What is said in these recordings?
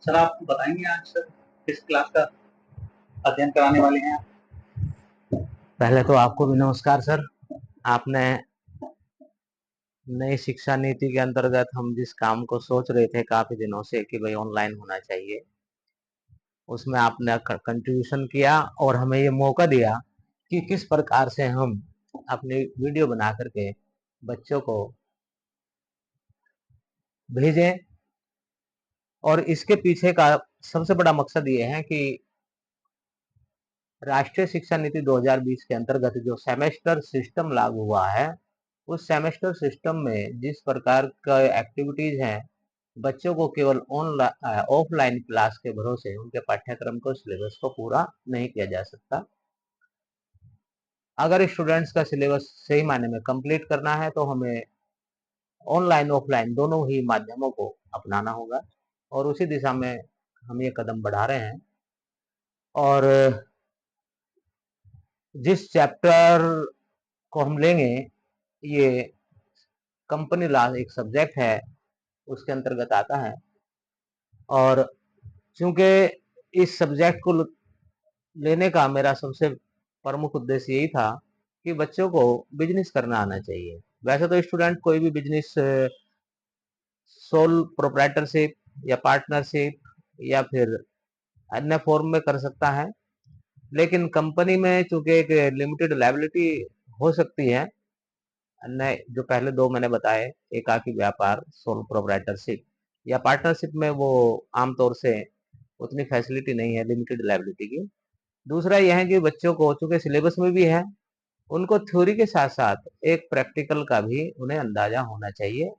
Sir आप बताएंगे आज सर किस क्लास का अध्ययन कराने वाले हैं आप? पहले तो आपको भी नमस्कार सर। आपने नई शिक्षा नीति के अंतर्गत हम जिस काम को सोच रहे थे काफी दिनों से कि भाई ऑनलाइन होना चाहिए, उसमें आपने कंट्रीब्यूशन किया और हमें ये मौका दिया कि किस प्रकार से हम अपनी वीडियो बना करके बच्चों को भेजें। और इसके पीछे का सबसे बड़ा मकसद ये है कि राष्ट्रीय शिक्षा नीति 2020 के अंतर्गत जो सेमेस्टर सिस्टम लागू हुआ है, उस सेमेस्टर सिस्टम में जिस प्रकार का एक्टिविटीज हैं, बच्चों को केवल ऑनलाइन ऑफलाइन क्लास के भरोसे उनके पाठ्यक्रम को सिलेबस को पूरा नहीं किया जा सकता। अगर स्टूडेंट्स का सिलेबस सही मायने में कंप्लीट करना है तो हमें ऑनलाइन ऑफलाइन दोनों ही माध्यमों को अपनाना होगा और उसी दिशा में हम ये कदम बढ़ा रहे हैं। और जिस चैप्टर को हम लेंगे, ये कंपनी लॉ एक सब्जेक्ट है, उसके अंतर्गत आता है। और चूंकि इस सब्जेक्ट को लेने का मेरा सबसे प्रमुख उद्देश्य यही था कि बच्चों को बिजनेस करना आना चाहिए। वैसे तो स्टूडेंट कोई भी बिजनेस सोल प्रोप्राइटरशिप या पार्टनरशिप या फिर अन्य फॉर्म में कर सकता है, लेकिन कंपनी में चूंकि एक लिमिटेड लायबिलिटी हो सकती है। अन्य जो पहले दो मैंने बताए, एकाकी व्यापार सोल प्रोप्राइटरशिप या पार्टनरशिप में, वो आमतौर से उतनी फैसिलिटी नहीं है लिमिटेड लायबिलिटी की। दूसरा यह है कि बच्चों को चूंकि सिलेबस में भी है, उनको थ्योरी के साथ साथ एक प्रैक्टिकल का भी उन्हें अंदाजा होना चाहिए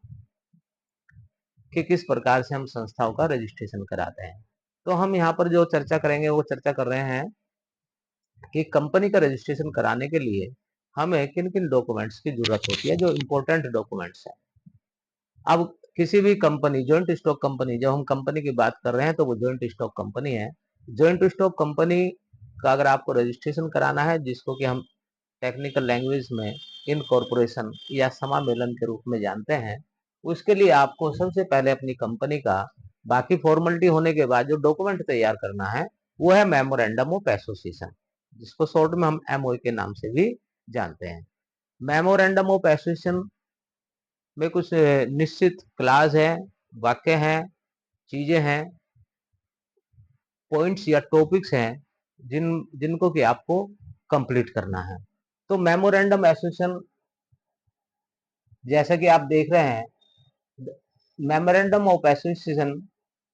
कि किस प्रकार से हम संस्थाओं का रजिस्ट्रेशन कराते हैं। तो हम यहाँ पर जो चर्चा करेंगे वो चर्चा कर रहे हैं कि कंपनी का रजिस्ट्रेशन कराने के लिए हमें किन किन डॉक्यूमेंट्स की जरूरत होती है, जो इम्पोर्टेंट डॉक्यूमेंट्स है। अब किसी भी कंपनी, जॉइंट स्टॉक कंपनी, जब हम कंपनी की बात कर रहे हैं तो वो जॉइंट स्टॉक कंपनी है। जॉइंट स्टॉक कंपनी का अगर आपको रजिस्ट्रेशन कराना है, जिसको कि हम टेक्निकल लैंग्वेज में इनकॉर्पोरेशन या समामेलन के रूप में जानते हैं, उसके लिए आपको सबसे पहले अपनी कंपनी का बाकी फॉर्मेलिटी होने के बाद जो डॉक्यूमेंट तैयार करना है, वो है मेमोरेंडम ऑफ एसोसिएशन, जिसको शॉर्ट में हम एमओए के नाम से भी जानते हैं। मेमोरेंडम ऑफ एसोसिएशन में कुछ निश्चित क्लास है, वाक्य हैं, चीजें हैं, पॉइंट्स या टॉपिक्स हैं जिनको कि आपको कंप्लीट करना है। तो मेमोरेंडम एसोसिएशन, जैसा कि आप देख रहे हैं, memorandum of association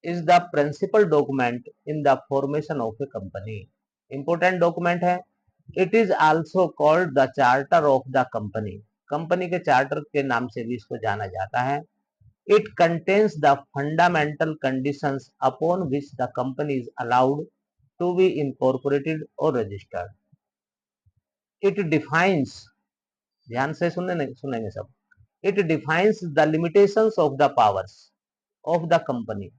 is the principal document in the formation of a company. Important document है। It is also called the charter of the company. Company के चार्टर के नाम से भी इसको जाना जाता है। It contains the fundamental conditions upon which the company is allowed to be incorporated or registered. It defines, ध्यान से सुनेंगे सब। It defines the limitations of the powers of the company.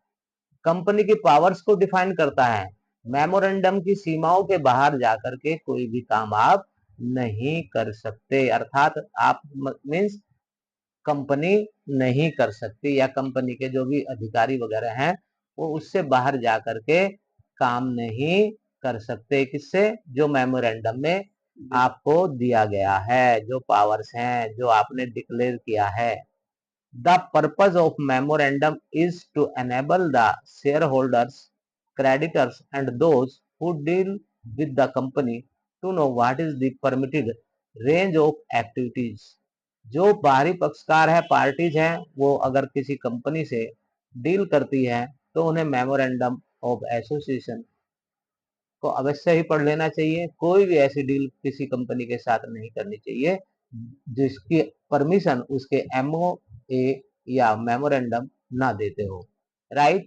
Company की पावर्स को डिफाइन करता है। Memorandum की सीमाओं के बाहर जाकर के कोई भी काम आप नहीं कर सकते, अर्थात आप मीन्स कंपनी नहीं कर सकती, या कंपनी के जो भी अधिकारी वगैरह हैं वो उससे बाहर जा करके काम नहीं कर सकते। किससे? जो मेमोरेंडम में आपको दिया गया है, जो पावर्स हैं, जो आपने डिक्लेयर किया है। The purpose of memorandum is to enable the shareholders, creditors and those who deal with the company to know what is the permitted range of activities. जो बाहरी पक्षकार है, पार्टीज हैं, वो अगर किसी कंपनी से डील करती है तो उन्हें मेमोरेंडम ऑफ एसोसिएशन को अवश्य ही पढ़ लेना चाहिए। कोई भी ऐसी डील किसी कंपनी के साथ नहीं करनी चाहिए जिसकी परमिशन उसके एमओ ए या मेमोरेंडम ना देते हो। Right.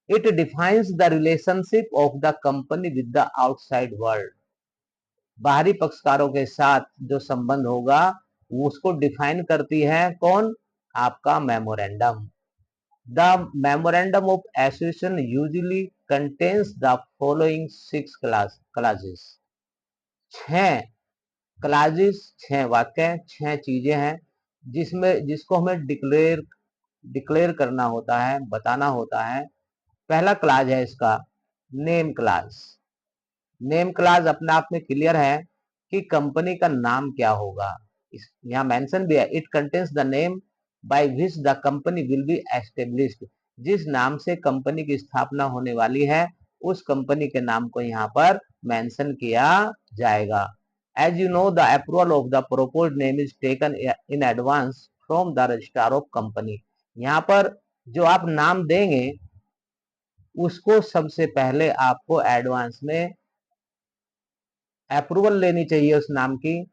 It defines the relationship of the company with the outside world. बाहरी पक्षकारों के साथ जो संबंध होगा उसको डिफाइन करती है कौन? आपका memorandum. The memorandum of association usually contains the following 6 classes. 6 classes, 6 वाक्य, 6 चीजें हैं जिसको हमें डिक्लेयर करना होता है, बताना होता है पहला क्लास है इसका नेम क्लास। नेम क्लास अपने आप में क्लियर है कि कंपनी का नाम क्या होगा। यहाँ मेंशन भी है, it contains the name by which the company will be established. जिस नाम से कंपनी की स्थापना होने वाली है उस कंपनी के नाम को यहाँ पर मेंशन किया जाएगा। As you know the approval of the proposed name is taken in advance from the registrar of company. यहाँ पर जो आप नाम देंगे उसको सबसे पहले आपको एडवांस में अप्रूवल लेनी चाहिए उस नाम की।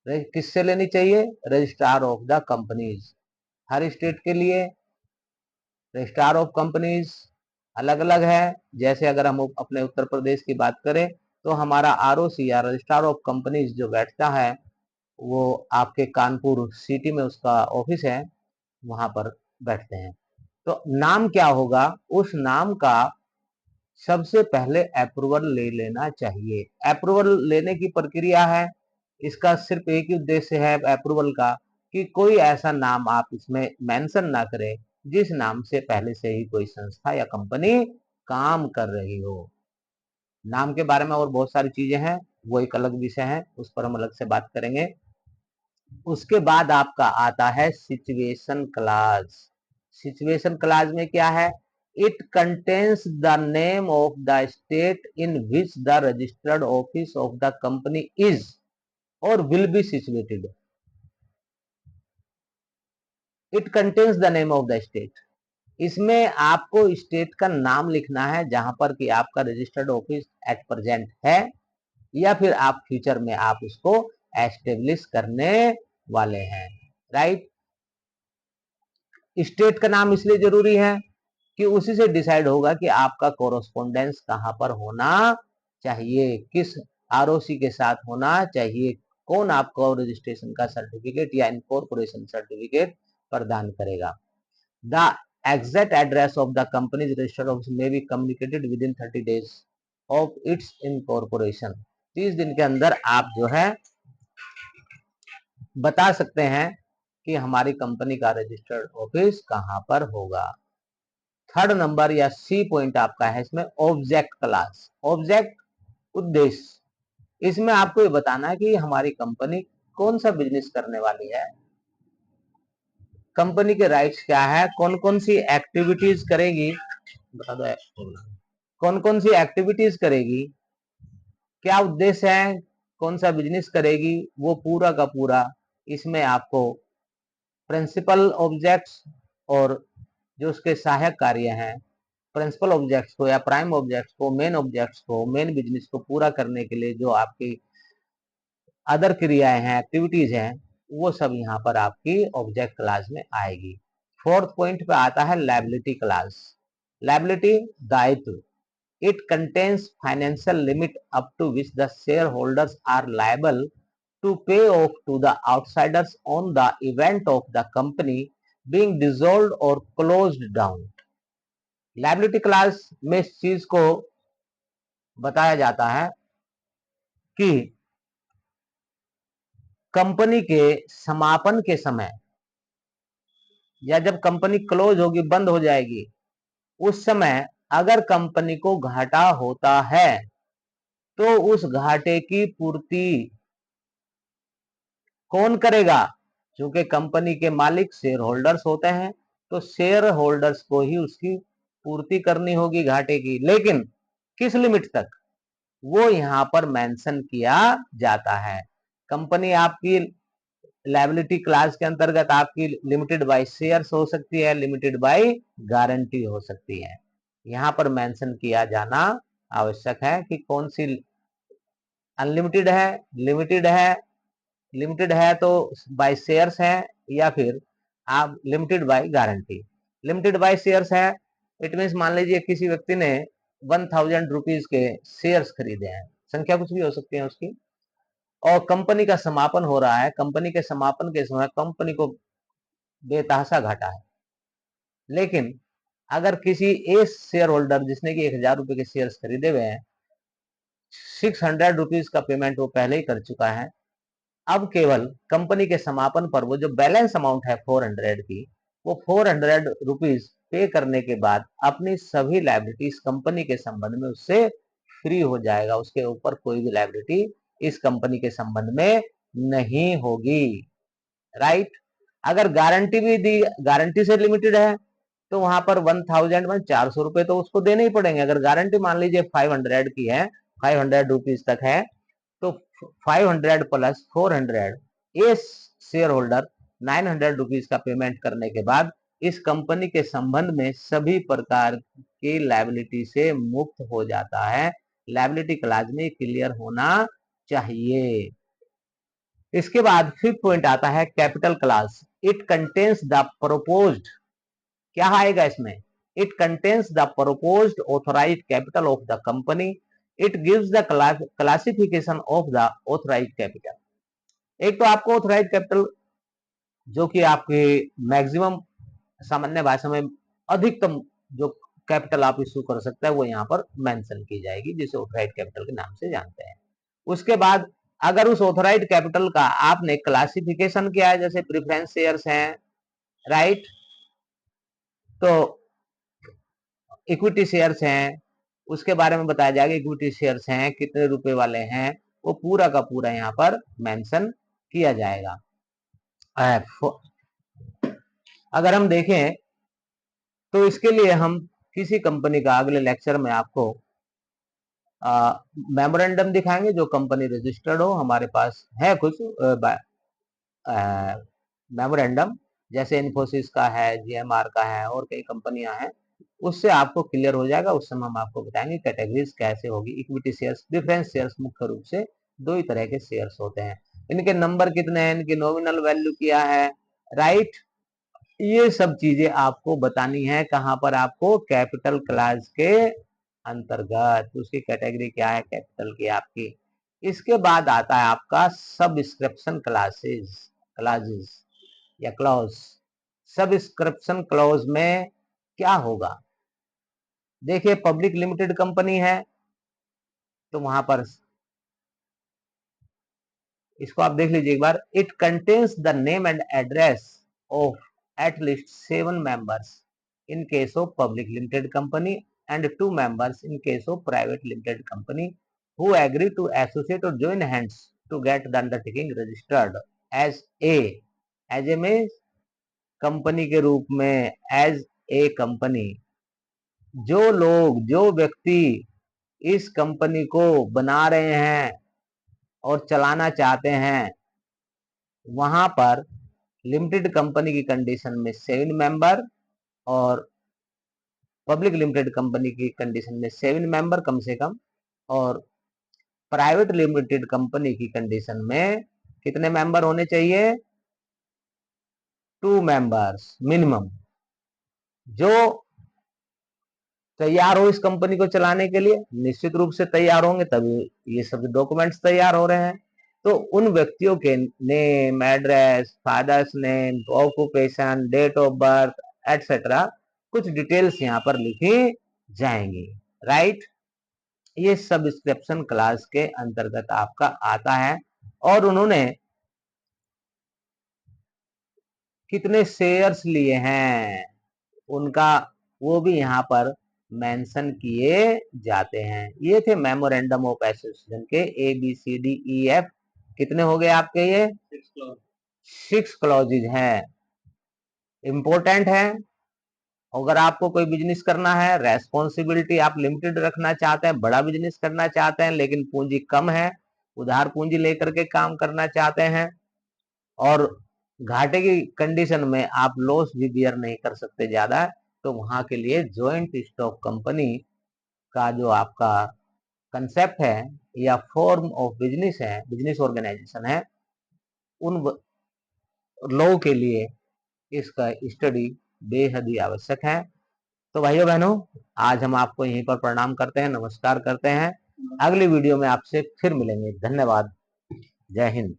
किससे लेनी चाहिए? Registrar of the companies. Her state के लिए रजिस्ट्रार ऑफ कंपनीज अलग अलग है। जैसे अगर हम अपने उत्तर प्रदेश की बात करें तो हमारा आरओसी या रजिस्ट्रार ऑफ कंपनीज जो बैठता है वो आपके कानपुर सिटी में उसका ऑफिस है, वहां पर बैठते हैं। तो नाम क्या होगा, उस नाम का सबसे पहले अप्रूवल ले लेना चाहिए। अप्रूवल लेने की प्रक्रिया है, इसका सिर्फ एक ही उद्देश्य है अप्रूवल का कि कोई ऐसा नाम आप इसमें मेंशन ना करें जिस नाम से पहले से ही कोई संस्था या कंपनी काम कर रही हो। नाम के बारे में और बहुत सारी चीजें हैं, वो एक अलग विषय है, उस पर हम अलग से बात करेंगे। उसके बाद आपका आता है सिचुएशन क्लाज। सिचुएशन क्लाज में क्या है? It contains the name of the state in which the registered office of the company is or will be situated. It contains the name of the state, इसमें आपको state का नाम लिखना है जहां पर कि आपका रजिस्टर्ड ऑफिस एट प्रेजेंट है या फिर आप फ्यूचर में आप उसको एस्टेब्लिश करने वाले हैं। राइट। स्टेट का नाम इसलिए जरूरी है कि उसी से डिसाइड होगा कि आपका कोरोस्पोंडेंस कहां पर होना चाहिए, किस आरओसी के साथ होना चाहिए, कौन आपको रजिस्ट्रेशन का सर्टिफिकेट या इनकॉर्पोरेशन सर्टिफिकेट प्रदान करेगा। The exact address of the company's registered office में be communicated within 30 days of its incorporation. 30 दिन के अंदर आप जो है बता सकते हैं कि हमारी कंपनी का रजिस्टर्ड ऑफिस कहां पर होगा। थर्ड नंबर या सी पॉइंट आपका है इसमें ऑब्जेक्ट क्लास। ऑब्जेक्ट उद्देश्य, इसमें आपको ये बताना है कि हमारी कंपनी कौन सा बिजनेस करने वाली है, कंपनी के राइट्स क्या है, कौन कौन सी एक्टिविटीज करेगी, बता दो कौन कौन सी एक्टिविटीज करेगी, क्या उद्देश्य है, कौन सा बिजनेस करेगी, वो पूरा का पूरा इसमें आपको प्रिंसिपल ऑब्जेक्ट्स और जो उसके सहायक कार्य हैं, प्रिंसिपल ऑब्जेक्ट्स को या प्राइम ऑब्जेक्ट्स को, मेन ऑब्जेक्ट्स को, मेन बिजनेस को पूरा करने के लिए जो आपकी अदर क्रियाएं हैं, एक्टिविटीज हैं, वो सब यहाँ पर आपकी ऑब्जेक्ट क्लास में आएगी। फोर्थ पॉइंट पे आता है लायबिलिटी क्लास। लायबिलिटी दायित्व, it contains financial limit up to which the shareholders are liable to pay off to the outsiders on the event of the company being dissolved or closed down। Liability class में इस चीज को बताया जाता है कि company के समापन के समय या जब कंपनी क्लोज होगी, बंद हो जाएगी, उस समय अगर कंपनी को घाटा होता है तो उस घाटे की पूर्ति कौन करेगा? क्योंकि कंपनी के मालिक शेयर होल्डर्स होते हैं, तो शेयर होल्डर्स को ही उसकी पूर्ति करनी होगी घाटे की, लेकिन किस लिमिट तक, वो यहां पर मेंशन किया जाता है। कंपनी आपकी लायबिलिटी क्लास के अंतर्गत आपकी लिमिटेड बाय शेयर्स हो सकती है, लिमिटेड बाय गारंटी हो सकती है। यहां पर मेंशन किया जाना आवश्यक है कि कौन सी अनलिमिटेड है, लिमिटेड है, लिमिटेड है तो बाय शेयर्स है या फिर आप limited by guarantee. Limited by shares है, इट मीन मान लीजिए किसी व्यक्ति ने 1000 रुपीज के शेयर्स खरीदे हैं, संख्या कुछ भी हो सकती है उसकी, और कंपनी का समापन हो रहा है, कंपनी के समापन के समय कंपनी को बेतहाशा घाटा है, लेकिन अगर किसी एक शेयर होल्डर जिसने कि 1000 रुपए के शेयर्स खरीदे हुए हैं, 600 रुपीज का पेमेंट वो पहले ही कर चुका है, अब केवल कंपनी के समापन पर वो जो बैलेंस अमाउंट है 400 की, वो 400 रुपीज पे करने के बाद अपनी सभी लायबिलिटीज कंपनी के संबंध में उससे फ्री हो जाएगा। उसके ऊपर कोई भी लायबिलिटी इस कंपनी के संबंध में नहीं होगी, राइट। अगर गारंटी भी दी, गारंटी से लिमिटेड है तो वहां पर 1000 में 400 रुपए तो उसको देने ही पड़ेंगे। अगर गारंटी मान लीजिए 500 की है, 500 रुपीज तक है, तो 500 प्लस 400, ये शेयर होल्डर 900 रुपीज का पेमेंट करने के बाद इस कंपनी के संबंध में सभी प्रकार की लायबिलिटी से मुक्त हो जाता है। लायबिलिटी क्लाज में क्लियर होना चाहिए। इसके बाद फिफ्थ पॉइंट आता है capital class. It contains the proposed, क्या आएगा इसमें, it contains the proposed authorised capital of the company. It gives the classification of the authorised capital. एक तो आपको ऑथोराइज्ड कैपिटल जो कि आपके मैक्सिमम सामान्य भाषा में अधिकतम जो कैपिटल आप इश्यू कर सकते हैं वो यहाँ पर मेंशन की जाएगी, जिसे ऑथोराइज्ड कैपिटल के नाम से जानते हैं। उसके बाद अगर उस ऑथोराइज्ड कैपिटल का आपने क्लासिफिकेशन किया है, जैसे प्रेफरेंस शेयर्स हैं, राइट, तो इक्विटी शेयर्स हैं, उसके बारे में बताया जाएगा इक्विटी शेयर्स हैं कितने रुपए वाले हैं, वो पूरा का पूरा यहाँ पर मेंशन किया जाएगा। अगर हम देखें तो इसके लिए हम किसी कंपनी का अगले लेक्चर में आपको मेमोरेंडम दिखाएंगे जो कंपनी रजिस्टर्ड हो। हमारे पास है कुछ मेमोरेंडम, जैसे इन्फोसिस का है, जीएमआर का है और कई कंपनियां हैं, उससे आपको क्लियर हो जाएगा। उस समय हम आपको बताएंगे कैटेगरीज कैसे होगी। इक्विटी शेयर्स, प्रेफरेंस शेयर्स मुख्य रूप से दो ही तरह के शेयर्स होते हैं, इनके नंबर कितने हैं, इनकी नॉमिनल वैल्यू क्या है, राइट, ये सब चीजें आपको बतानी है। कहां पर आपको, कैपिटल क्लास के अंतर्गत। उसकी कैटेगरी क्या है कैपिटल की आपकी। इसके बाद आता है आपका सब्सक्रिप्शन क्लासेस, क्लासेस या क्लॉज। सब्सक्रिप्शन क्लॉज में क्या होगा, देखिए पब्लिक लिमिटेड कंपनी है तो वहां पर इसको आप देख लीजिए एक बार। It contains the name and address of at least 7 members in case of public limited company and 2 members in case of private limited company who agree to associate or join hands to get the undertaking registered as a में company के रूप में, as a company. जो लोग, जो व्यक्ति इस company को बना रहे हैं और चलाना चाहते हैं, वहां पर लिमिटेड कंपनी की कंडीशन में 7 मेंबर और पब्लिक लिमिटेड कंपनी की कंडीशन में 7 मेंबर कम से कम, और प्राइवेट लिमिटेड कंपनी की कंडीशन में कितने मेंबर होने चाहिए, 2 मेंबर्स मिनिमम, जो तैयार हो इस कंपनी को चलाने के लिए। निश्चित रूप से तैयार होंगे तभी ये सब डॉक्यूमेंट्स तैयार हो रहे हैं। तो उन व्यक्तियों के name, address, father's name, occupation, date of birth etcetera कुछ डिटेल्स यहाँ पर लिखी जाएंगी, राइट। ये सब्सक्रिप्शन क्लास के अंतर्गत आपका आता है। और उन्होंने कितने शेयर्स लिए हैं उनका, वो भी यहाँ पर मेंशन किए जाते हैं। ये थे मेमोरेंडम ऑफ एसोसिएशन के ABCDEF, कितने हो गए आपके, ये 6 क्लॉजेज हैं, इंपॉर्टेंट है। अगर आपको कोई बिजनेस करना है, रेस्पॉन्सिबिलिटी आप लिमिटेड रखना चाहते हैं, बड़ा बिजनेस करना चाहते हैं लेकिन पूंजी कम है, उधार पूंजी लेकर के काम करना चाहते हैं, और घाटे की कंडीशन में आप लॉस भी बियर नहीं कर सकते ज्यादा, तो वहां के लिए जॉइंट स्टॉक कंपनी का जो आपका कंसेप्ट है या फॉर्म ऑफ बिजनेस है, बिजनेस ऑर्गेनाइजेशन है, उन लोगों के लिए इसका स्टडी बेहद ही आवश्यक है। तो भाइयों बहनों, आज हम आपको यहीं पर प्रणाम करते हैं, नमस्कार करते हैं। अगली वीडियो में आपसे फिर मिलेंगे। धन्यवाद। जय हिंद।